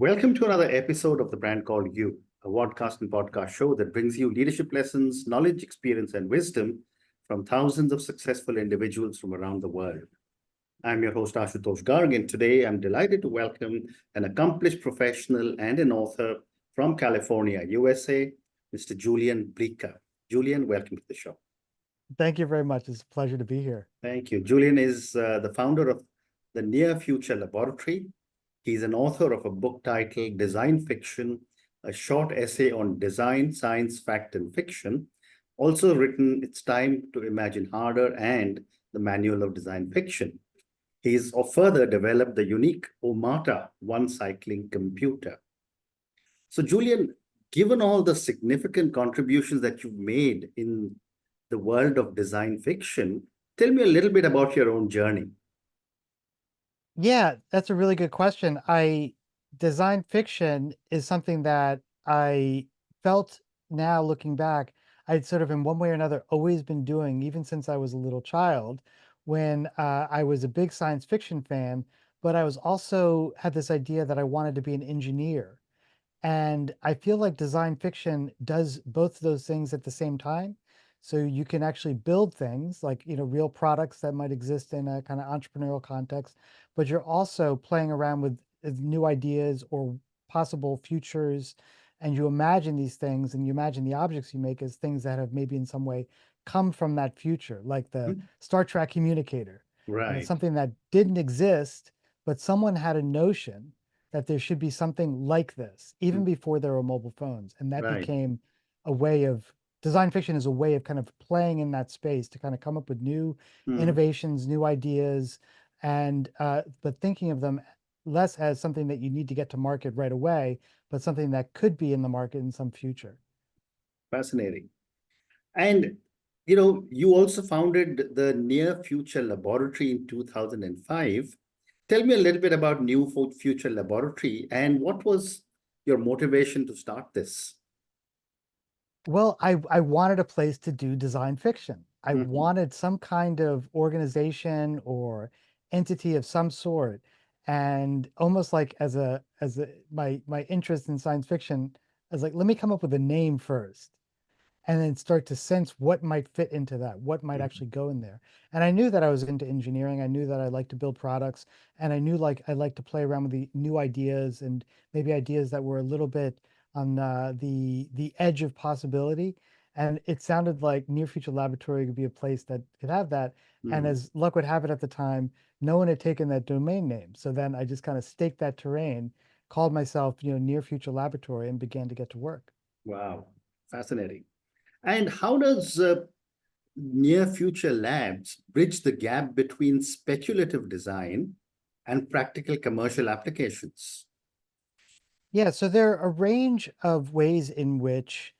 Welcome to another episode of The Brand Called You, a podcast and podcast show that brings you leadership lessons, knowledge, experience, and wisdom from thousands of successful individuals from around the world. I'm your host, Ashutosh Garg, and today I'm delighted to welcome an accomplished professional and an author from California, USA, Mr. Julian Bleecker. Julian, welcome to the show. Thank you very much. It's a pleasure to be here. Thank you. Julian is the founder of the Near Future Laboratory. He's an author of a book titled Design Fiction, a short essay on design, science, fact, and fiction. Also written It's Time to Imagine Harder and the Manual of Design Fiction. He's further developed the unique Omata One cycling computer. So Julian, given all the significant contributions that you've made in the world of design fiction, tell me a little bit about your own journey. Yeah, that's a really good question. Design fiction is something that I felt now looking back, I'd sort of in one way or another always been doing, even since I was a little child, when I was a big science fiction fan, but I was also had this idea that I wanted to be an engineer. And I feel like design fiction does both of those things at the same time. So you can actually build things like, real products that might exist in a kind of entrepreneurial context, but you're also playing around with new ideas or possible futures. And you imagine these things and you imagine the objects you make as things that have maybe in some way come from that future, like the Star Trek communicator, Right. something that didn't exist, but someone had a notion that there should be something like this, even before there were mobile phones. And that Right. became a way of design fiction is a way of kind of playing in that space to kind of come up with new innovations, new ideas, and but thinking of them less as something that you need to get to market right away, but something that could be in the market in some future. Fascinating. And you also founded the Near Future Laboratory in 2005. Tell me a little bit about New Future Laboratory and what was your motivation to start this? Well, I wanted a place to do design fiction. I wanted some kind of organization or entity of some sort. And almost like my interest in science fiction, I was like, let me come up with a name first and then start to sense what might fit into that, what might actually go in there. And I knew that I was into engineering. I knew that I like to build products, and I knew like I like to play around with the new ideas and maybe ideas that were a little bit on the edge of possibility. And it sounded like Near Future Laboratory could be a place that could have that. And as luck would have it at the time, no one had taken that domain name. So then I just kind of staked that terrain, called myself, Near Future Laboratory, and began to get to work. Wow, fascinating. And how does Near Future Labs bridge the gap between speculative design and practical commercial applications? Yeah, so there are a range of ways in which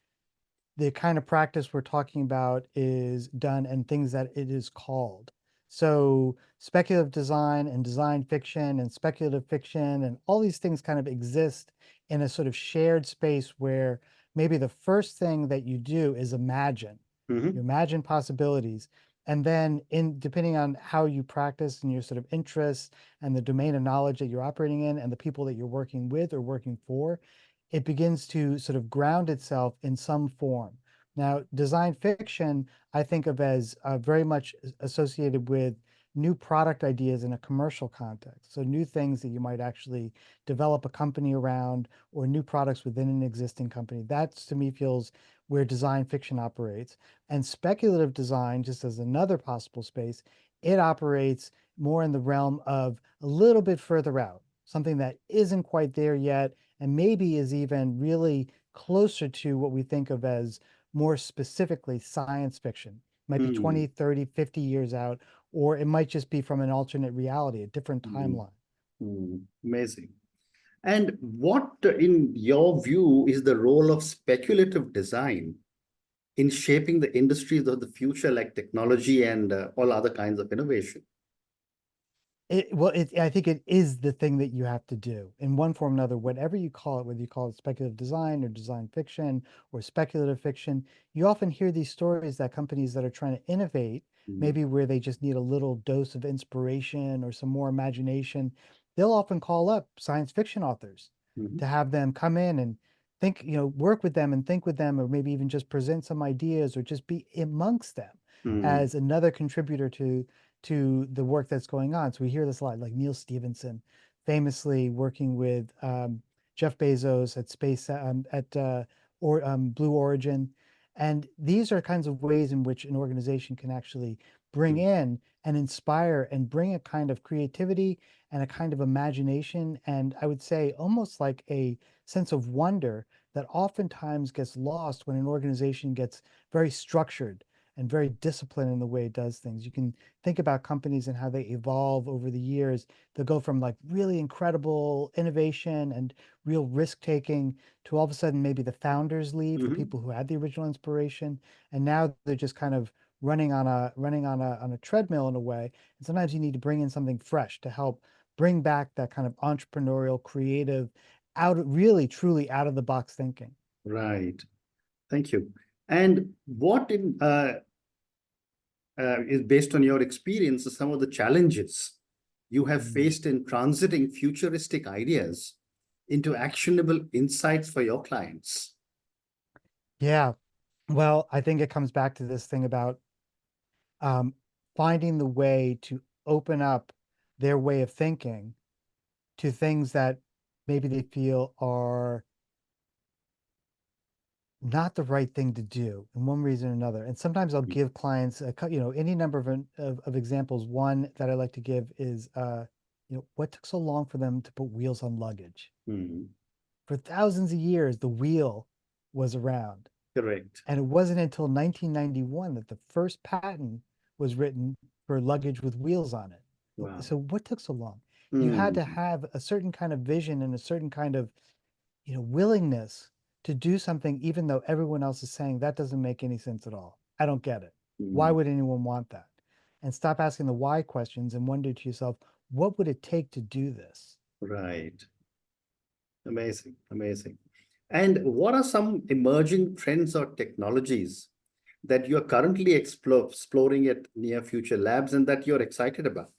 the kind of practice we're talking about is done and things that it is called. So speculative design and design fiction and speculative fiction and all these things kind of exist in a sort of shared space where maybe the first thing that you do is imagine. You imagine possibilities. And then depending on how you practice and your sort of interests and the domain of knowledge that you're operating in and the people that you're working with or working for, it begins to sort of ground itself in some form. Now, design fiction, I think of as very much associated with new product ideas in a commercial context. So new things that you might actually develop a company around or new products within an existing company. That to me feels where design fiction operates. And speculative design, just as another possible space, it operates more in the realm of a little bit further out, something that isn't quite there yet, and maybe is even really closer to what we think of as more specifically science fiction. It might be 20, 30, 50 years out, or it might just be from an alternate reality, a different timeline. Amazing. And what, in your view, is the role of speculative design in shaping the industries of the future, like technology and all other kinds of innovation? I think it is the thing that you have to do in one form or another, whatever you call it, whether you call it speculative design or design fiction or speculative fiction. You often hear these stories that companies that are trying to innovate, maybe where they just need a little dose of inspiration or some more imagination, they'll often call up science fiction authors Mhm. to have them come in and think, work with them and think with them, or maybe even just present some ideas or just be amongst them Mm. as another contributor to the work that's going on. So we hear this a lot, like Neil Stephenson, famously working with Jeff Bezos at Blue Origin. And these are kinds of ways in which an organization can actually bring Mm. in and inspire and bring a kind of creativity and a kind of imagination, and I would say almost like a sense of wonder that oftentimes gets lost when an organization gets very structured and very disciplined in the way it does things. You can think about companies and how they evolve over the years. They'll go from like really incredible innovation and real risk taking to all of a sudden maybe the founders leave, the Mhm. people who had the original inspiration, and now they're just kind of running on a treadmill in a way. And sometimes you need to bring in something fresh to help bring back that kind of entrepreneurial, creative, really truly out of the box thinking. Right. Thank you. And what is based on your experience, some of the challenges you have Mm. faced in transiting futuristic ideas into actionable insights for your clients? Yeah. Well, I think it comes back to this thing about um, finding the way to open up their way of thinking to things that maybe they feel are not the right thing to do in one reason or another. And sometimes I'll give clients any number of examples. One that I like to give is what took so long for them to put wheels on luggage? Mm. For thousands of years, the wheel was around. Correct. And it wasn't until 1991 that the first patent was written for luggage with wheels on it. Wow. So what took so long? You had to Mm. have a certain kind of vision and a certain kind of willingness to do something, even though everyone else is saying that doesn't make any sense at all. I don't get it. Why Mm. would anyone want that? And stop asking the why questions and wonder to yourself, what would it take to do this? Right. Amazing. Amazing. And what are some emerging trends or technologies that you're currently exploring at Near Future Labs and that you're excited about?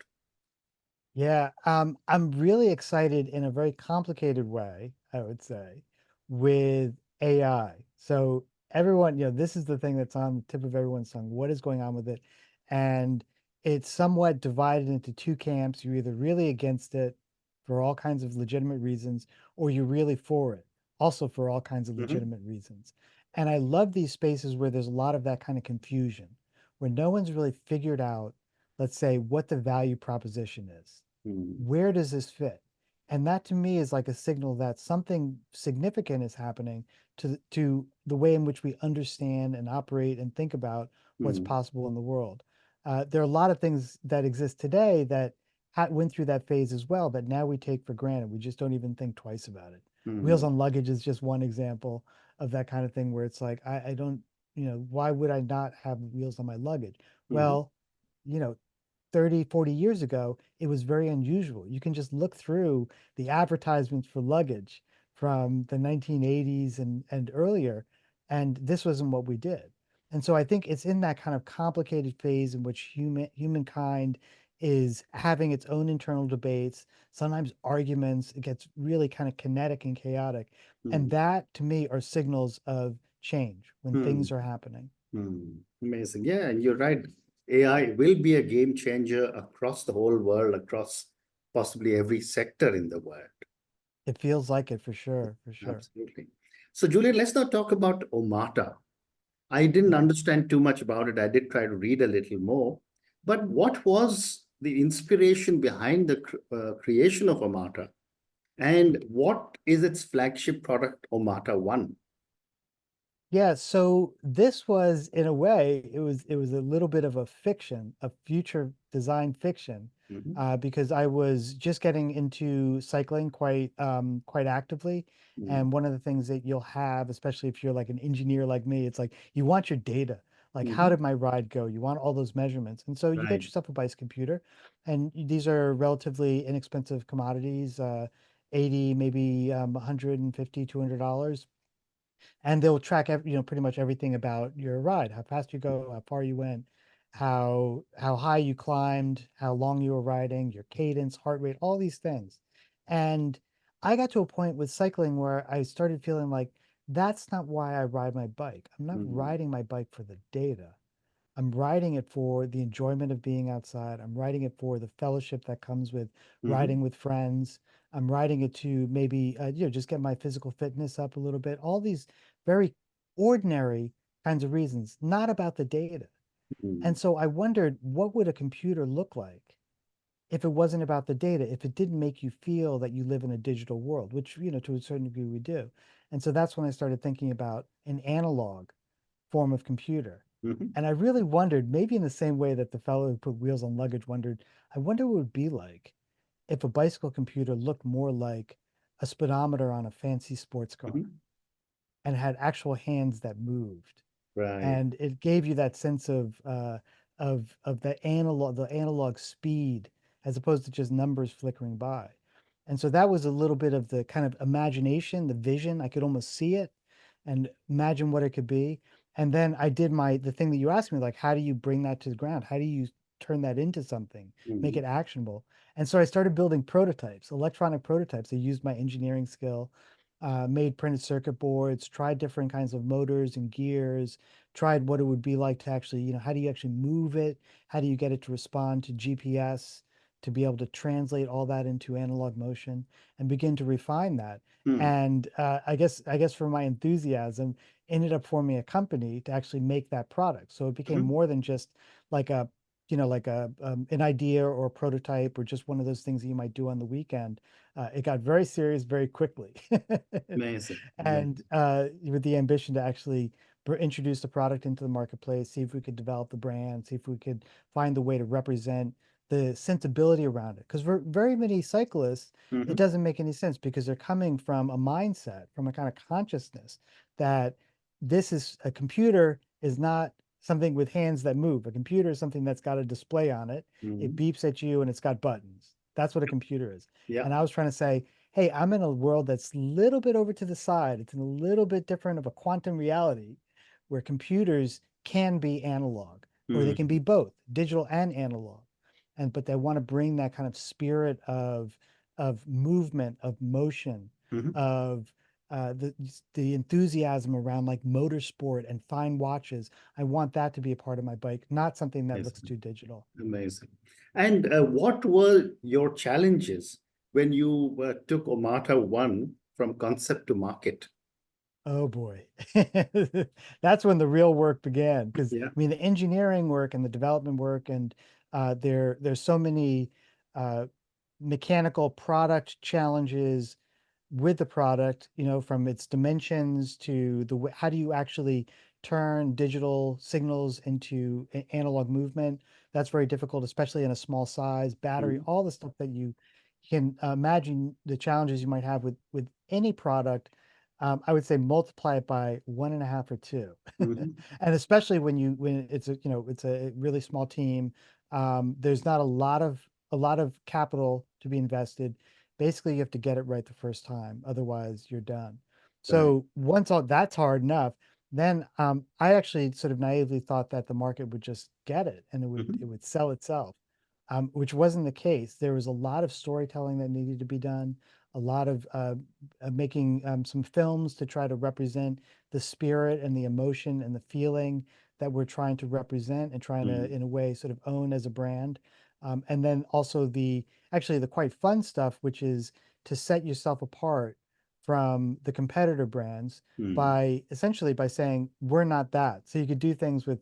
Yeah, I'm really excited in a very complicated way, I would say, with AI. So everyone, this is the thing that's on the tip of everyone's tongue. What is going on with it? And it's somewhat divided into two camps. You're either really against it for all kinds of legitimate reasons, or you're really for it, also for all kinds of Mhm. legitimate reasons. And I love these spaces where there's a lot of that kind of confusion, where no one's really figured out, let's say, what the value proposition is. Mm. Where does this fit? And that to me is like a signal that something significant is happening to the way in which we understand and operate and think about what's Mm. possible in the world. There are a lot of things that exist today that went through that phase as well that now we take for granted. We just don't even think twice about it. Wheels Mm. on luggage is just one example of that kind of thing where it's like, I don't, why would I not have wheels on my luggage? Mhm. Well, you know, 30, 40 years ago, it was very unusual. You can just look through the advertisements for luggage from the 1980s and earlier, and this wasn't what we did. And so I think it's in that kind of complicated phase in which humankind is having its own internal debates, sometimes arguments. It gets really kind of kinetic and chaotic. And Mm. that to me are signals of change when Mm. things are happening. Mm. Amazing. Yeah, and you're right. AI will be a game changer across the whole world, across possibly every sector in the world. It feels like it for sure, for sure. Absolutely. So, Julian, let's now talk about Omata. I didn't Yeah. understand too much about it. I did try to read a little more. But what was the inspiration behind the creation of Omata? And what is its flagship product, Omata One? Yeah, so this was in a way, it was a little bit of a fiction, a future design fiction, Mhm. because I was just getting into cycling quite actively. Mm. And one of the things that you'll have, especially if you're like an engineer like me, it's like you want your data. Like, how Mhm. did my ride go? You want all those measurements. And so you get Right. yourself a bike computer, and these are relatively inexpensive commodities, 80, maybe 150, $200, and they'll track pretty much everything about your ride, how fast you go, how far you went, how high you climbed, how long you were riding, your cadence, heart rate, all these things. And I got to a point with cycling where I started feeling like that's not why I ride my bike. I'm not Mm-hmm. riding my bike for the data. I'm writing it for the enjoyment of being outside. I'm writing it for the fellowship that comes with Mm-hmm. riding with friends. I'm writing it to maybe, just get my physical fitness up a little bit. All these very ordinary kinds of reasons, not about the data. Mm-hmm. And so I wondered, what would a computer look like if it wasn't about the data, if it didn't make you feel that you live in a digital world, which, to a certain degree we do. And so that's when I started thinking about an analog form of computer. Mm-hmm. And I really wondered, maybe in the same way that the fellow who put wheels on luggage wondered, I wonder what it would be like if a bicycle computer looked more like a speedometer on a fancy sports car Mm-hmm. and had actual hands that moved, Right. and it gave you that sense of the analog speed as opposed to just numbers flickering by. And so that was a little bit of the kind of imagination, the vision. I could almost see it and imagine what it could be. And then I did the thing that you asked me, like, how do you bring that to the ground? How do you turn that into something, make Mm-hmm. it actionable? And so I started building prototypes, electronic prototypes. I used my engineering skill, made printed circuit boards, tried different kinds of motors and gears, tried what it would be like to actually, how do you actually move it? How do you get it to respond to GPS, to be able to translate all that into analog motion and begin to refine that? Mm-hmm. And I guess for my enthusiasm, ended up forming a company to actually make that product. So it became Mm-hmm. more than just like an idea or a prototype or just one of those things that you might do on the weekend. It got very serious very quickly. Amazing. And Amazing. with the ambition to actually introduce the product into the marketplace, see if we could develop the brand, see if we could find the way to represent the sensibility around it. Because for very many cyclists, it Mm-hmm. doesn't make any sense because they're coming from a mindset, from a kind of consciousness that this is a computer is not something with hands that move. A computer is something that's got a display on it. It Mm-hmm. beeps at you and it's got buttons. That's what a computer is. Yeah. And I was trying to say, hey, I'm in a world that's a little bit over to the side. It's in a little bit different of a quantum reality where computers can be analog or they can Mm-hmm. be both digital and analog. And but they want to bring that kind of spirit of movement, of motion, Mm-hmm. of the enthusiasm around like motorsport and fine watches. I want that to be a part of my bike, not something that looks Amazing. too digital. Amazing. And what were your challenges when you took Omata One from concept to market? Oh boy. That's when the real work began. Because Yeah. I mean the engineering work and the development work and there's so many uh, mechanical product challenges with the product, from its dimensions to how do you actually turn digital signals into analog movement. That's very difficult, especially in a small size, battery, Mm-hmm. all the stuff that you can imagine the challenges you might have with any product. I would say multiply it by 1.5 or two. Mm-hmm. And especially when it's a really small team, there's not a lot of capital to be invested. Basically, you have to get it right the first time, otherwise you're done. Right. So once all that's hard enough, then I actually sort of naively thought that the market would just get it and it would Mm-hmm. it would sell itself, which wasn't the case. There was a lot of storytelling that needed to be done, a lot of making some films to try to represent the spirit and the emotion and the feeling that we're trying to represent and trying to, Mm-hmm. in a way, sort of own as a brand. And then also the quite fun stuff, which is to set yourself apart from the competitor brands Mm-hmm. by essentially by saying we're not that. So you could do things with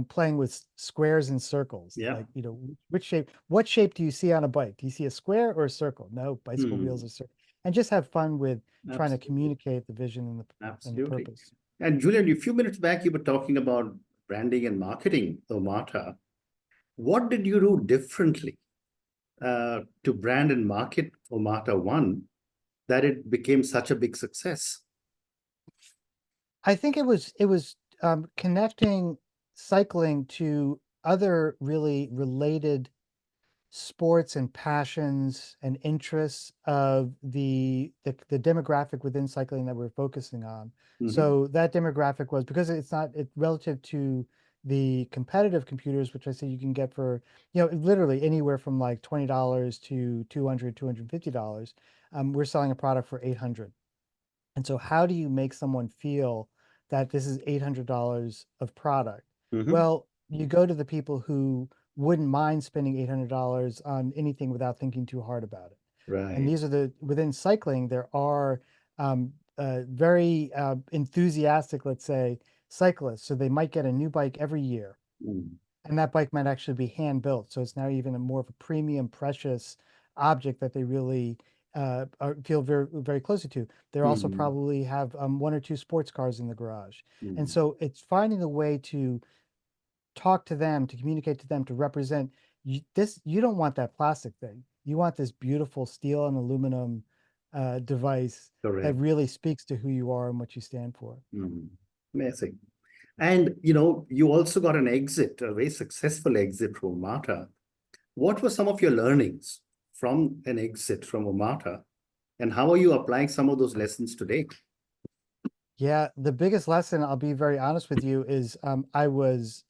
playing with squares and circles, Yeah. like what shape do you see on a bike? Do you see a square or a circle? No, bicycle wheels Mm-hmm. are circle, and just have fun with trying to Absolutely. communicate the vision and the Absolutely. purpose. And Julian, a few minutes back, you were talking about branding and marketing Omata. What did you do differently to brand and market Omata One that it became such a big success? I think it was connecting cycling to other really related sports and passions and interests of the demographic within cycling that we're focusing on. Mm-hmm. So that demographic was because it's not it relative to the competitive computers, which I say you can get for, literally anywhere from like $20 to $250, we're selling a product for 800. And so how do you make someone feel that this is $800 of product? Mhm. Well, you go to the people who wouldn't mind spending $800 on anything without thinking too hard about it. And Right. these are within cycling, there are very enthusiastic, let's say, cyclists. So they might get a new bike every year, Mm. and that bike might actually be hand built. So it's now even a more of a premium, precious object that they really feel very, very close to. They also Mm. probably have one or two sports cars in the garage. And Mm. so it's finding a way to talk to them, to communicate to them, to represent this. You don't want that plastic thing. You want this beautiful steel and aluminum device that Correct. really speaks to who you are and what you stand for. Mm. Amazing. And you also got an exit, a very successful exit from Omata. What were some of your learnings from an exit from Omata, and how are you applying some of those lessons today? Yeah, the biggest lesson, I'll be very honest with you, is I was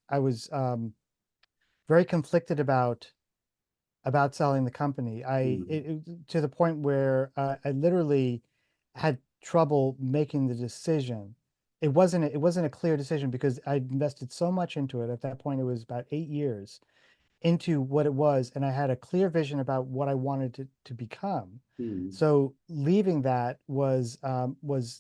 very conflicted about selling the company. Mm. To the point where I literally had trouble making the decision. It wasn't a clear decision because I invested so much into it. At that point, it was about 8 years into what it was, and I had a clear vision about what I wanted to become. Mm. So leaving that was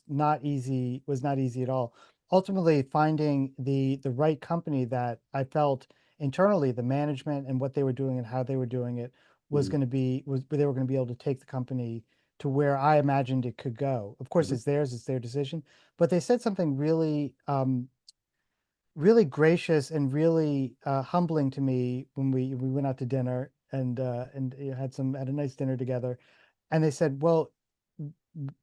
not easy at all. Ultimately, finding the right company that I felt internally, the management and what they were doing and how they were doing it was Mm. going to be was they were going to be able to take the company to where I imagined it could go. Of course, Mhm. it's theirs, it's their decision, but they said something really gracious and really humbling to me when we went out to dinner and had a nice dinner together. And they said, "Well,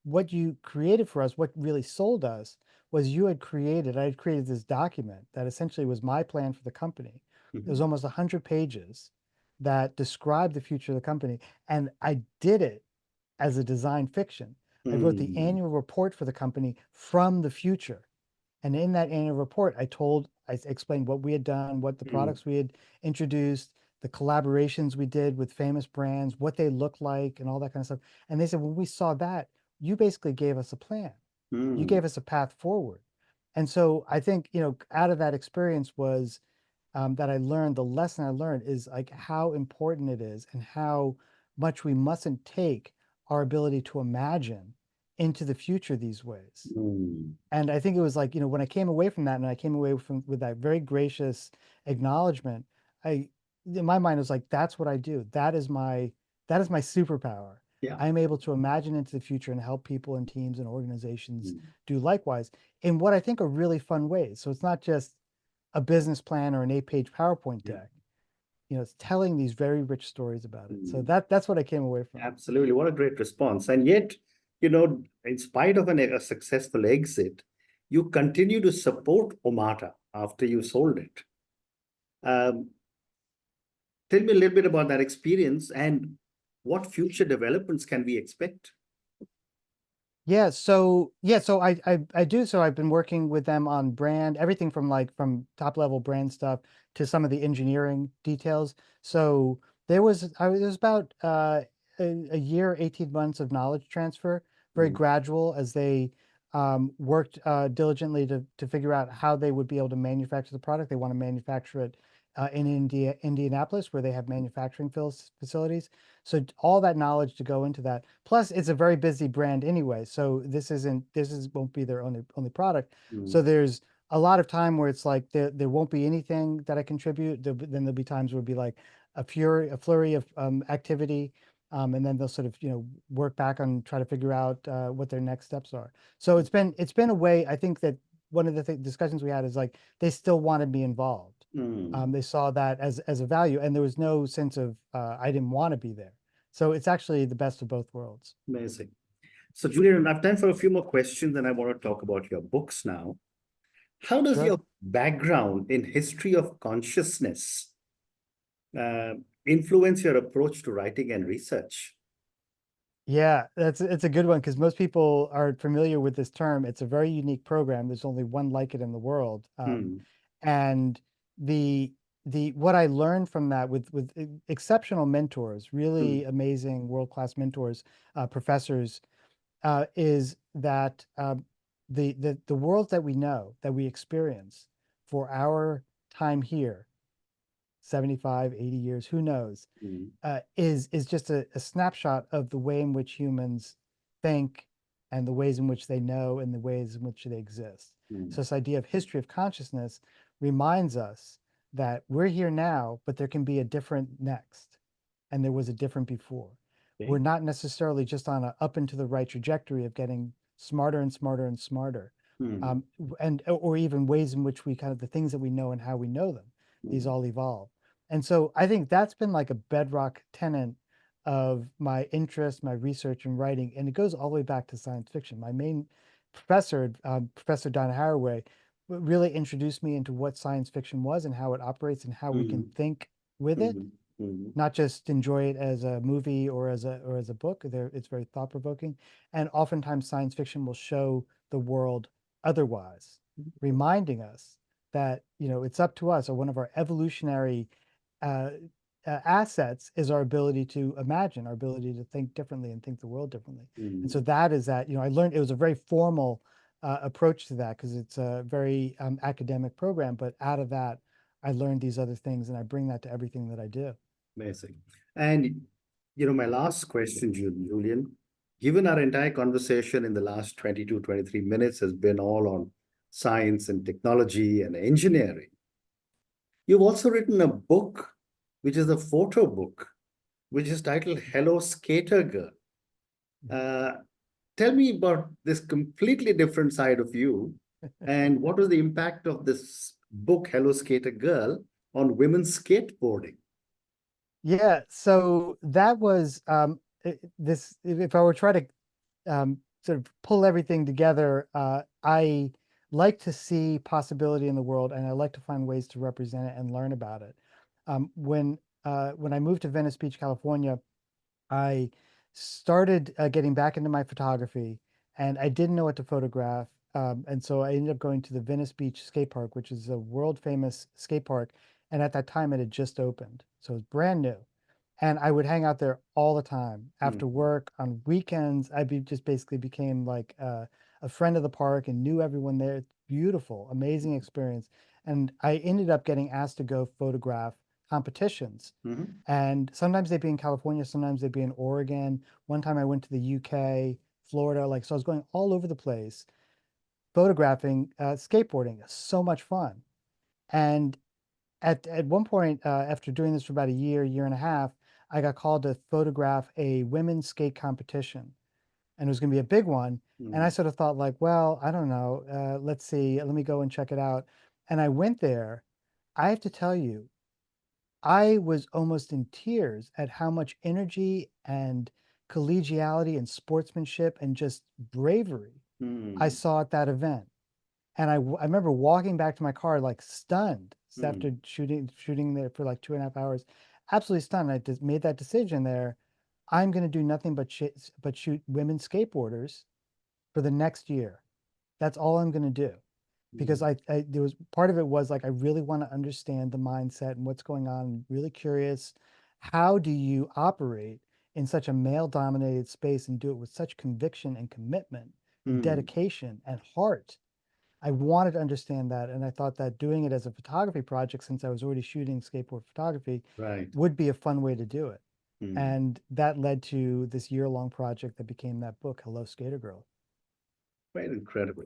what you created for us, what really sold us, was I had created this document that essentially was my plan for the company. It was Mhm. almost 100 pages that described the future of the company, and I did it as a design fiction. I wrote the Mm. annual report for the company from the future." And in that annual report, I explained what we had done, what the Mm. products we had introduced, the collaborations we did with famous brands, what they look like, and all that kind of stuff. And they said, when we saw that, you basically gave us a plan. You Mm. gave us a path forward. And so I think, out of that experience was that I learned, the lesson I learned is like how important it is and how much we mustn't take our ability to imagine into the future these ways. Mm. And I think it was like, when I came away from that and I came away with that very gracious acknowledgement, I, in my mind, it was like, that's what I do. That is my superpower. Yeah. I'm able to imagine into the future and help people and teams and organizations Mm. do likewise in what I think are really fun ways. So it's not just a business plan or an 8-page PowerPoint Yeah. deck. It's telling these very rich stories about it. So Mm. that's what I came away from. Absolutely. What a great response. And yet, in spite of a successful exit, you continue to support Omata after you sold it. Um, Tell me a little bit about that experience and what future developments can we expect? So I do. So I've been working with them on brand, everything from top level brand stuff to some of the engineering details. So there was about a year, 18 months of knowledge transfer, very Mm. gradual as they worked diligently to figure out how they would be able to manufacture the product. They want to manufacture it in Indianapolis, where they have manufacturing facilities. So all that knowledge to go into that. Plus, it's a very busy brand anyway. So this won't be their only product. So Mm. there's a lot of time where it's like there won't be anything that I contribute. Then there'll be times where it'll be like a flurry of activity. And then they'll sort of, work back on try to figure out what their next steps are. So it's been a way. I think that one of the discussions we had is like they still wanted me involved. Mm. They saw that as a value, and there was no sense of I didn't want to be there. So it's actually the best of both worlds. Amazing. So, Julian, I have time for a few more questions, and I want to talk about your books now. How does Sure. your background in history of consciousness uh, influence your approach to writing and research? Yeah, it's a good one because most people are familiar with this term. It's a very unique program. There's only one like it in the world. Hmm. And the what I learned from that with exceptional mentors, really Mm, amazing world-class mentors, professors, is that the world that we know, that we experience for our time here, 75, 80 years, who knows, mm, is just a snapshot of the way in which humans think and the ways in which they know and the ways in which they exist. mm. So this idea of history of consciousness reminds us that we're here now, but there can be a different next, and there was a different before. We're Okay. not necessarily just on a up and to the right trajectory of getting smarter and smarter and smarter, Mm, and or even ways in which we kind of the things that we know and how we know them. These mm, all evolve. And so I think that's been like a bedrock tenet of my interest, my research and writing. And it goes all the way back to science fiction. My main professor, Professor Don Haraway, really introduced me into what science fiction was and how it operates and how we can mm, think with it, mm, mm, not just enjoy it as a movie or as a book. It's very thought provoking, and oftentimes science fiction will show the world otherwise, reminding us that it's up to us, or one of our evolutionary uh, assets is our ability to imagine, our ability to think differently and think the world differently. And so mm. that is that. I learned it was a very formal approach to that because it's a very academic program, but out of that, I learned these other things, and I bring that to everything that I do. Amazing. And, my last question, Julian, given our entire conversation in the last 22, 23 minutes has been all on science and technology and engineering, you've also written a book, which is a photo book, which is titled Hello Skater Girl. Uh, Tell me about this completely different side of you, and what was the impact of this book, Hello Skater Girl, on women's skateboarding? Yeah, so that was this. If I were trying to sort of pull everything together, I like to see possibility in the world, and I like to find ways to represent it and learn about it. When I moved to Venice Beach, California, I started getting back into my photography, and I didn't know what to photograph. And so I ended up going to the Venice Beach skate park, which is a world famous skate park. And at that time, it had just opened. So it was brand new. And I would hang out there all the time after Mm, work, on weekends. Just basically became like a friend of the park and knew everyone there. It's beautiful, amazing experience. And I ended up getting asked to go photograph competitions, mhm, and sometimes they'd be in California, sometimes they'd be in Oregon. One time I went to the UK, Florida, so I was going all over the place photographing skateboarding. It's so much fun. And at one point, after doing this for about a year and a half, I got called to photograph a women's skate competition, and it was going to be a big one. And I mm, sort of thought, like, well, I don't know. Let's see. Let me go and check it out. And I went there. I have to tell you, I was almost in tears at how much energy and collegiality and sportsmanship and just bravery I mm, saw at that event. And I remember walking back to my car like stunned after mm, shooting there for like 2.5 hours, absolutely stunned. I just made that decision there. I'm going to do nothing but shoot women skateboarders for the next year. That's all I'm going to do, because mm, there was part of it was like I really want to understand the mindset and what's going on. I'm really curious, how do you operate in such a male dominated space and do it with such conviction and commitment and mm. dedication and heart? I wanted to understand that, and I thought that doing it as a photography project, since I was already shooting skateboard photography, Right. would be a fun way to do it. Mm. And that led to this year-long project that became that book, Hello Skater Girl. Quite incredible.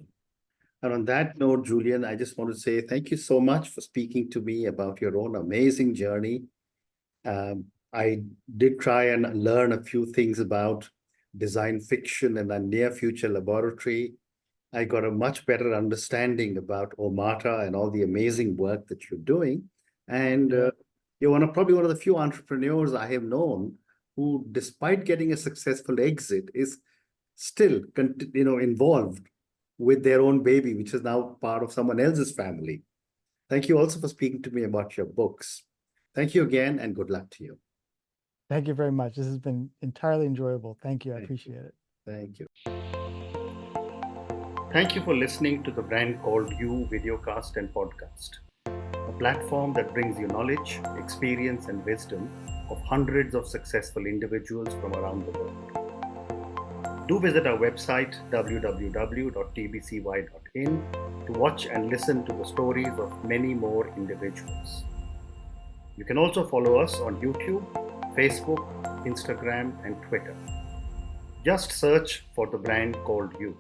And on that note, Julian, I just want to say thank you so much for speaking to me about your own amazing journey. I did try and learn a few things about design fiction in the near future laboratory. I got a much better understanding about Omata and all the amazing work that you're doing. And Yeah. you're probably one of the few entrepreneurs I have known who, despite getting a successful exit, is still involved with their own baby, which is now part of someone else's family. Thank you also for speaking to me about your books. Thank you again, and good luck to you. Thank you very much. This has been entirely enjoyable. Thank you. I Thank you. appreciate it. Thank you. Thank you for listening to the Brand Called You videocast and podcast. a platform that brings you knowledge, experience, and wisdom of hundreds of successful individuals from around the world. Do visit our website www.tbcy.in to watch and listen to the stories of many more individuals. You can also follow us on YouTube, Facebook, Instagram, and Twitter. Just search for the brand called You.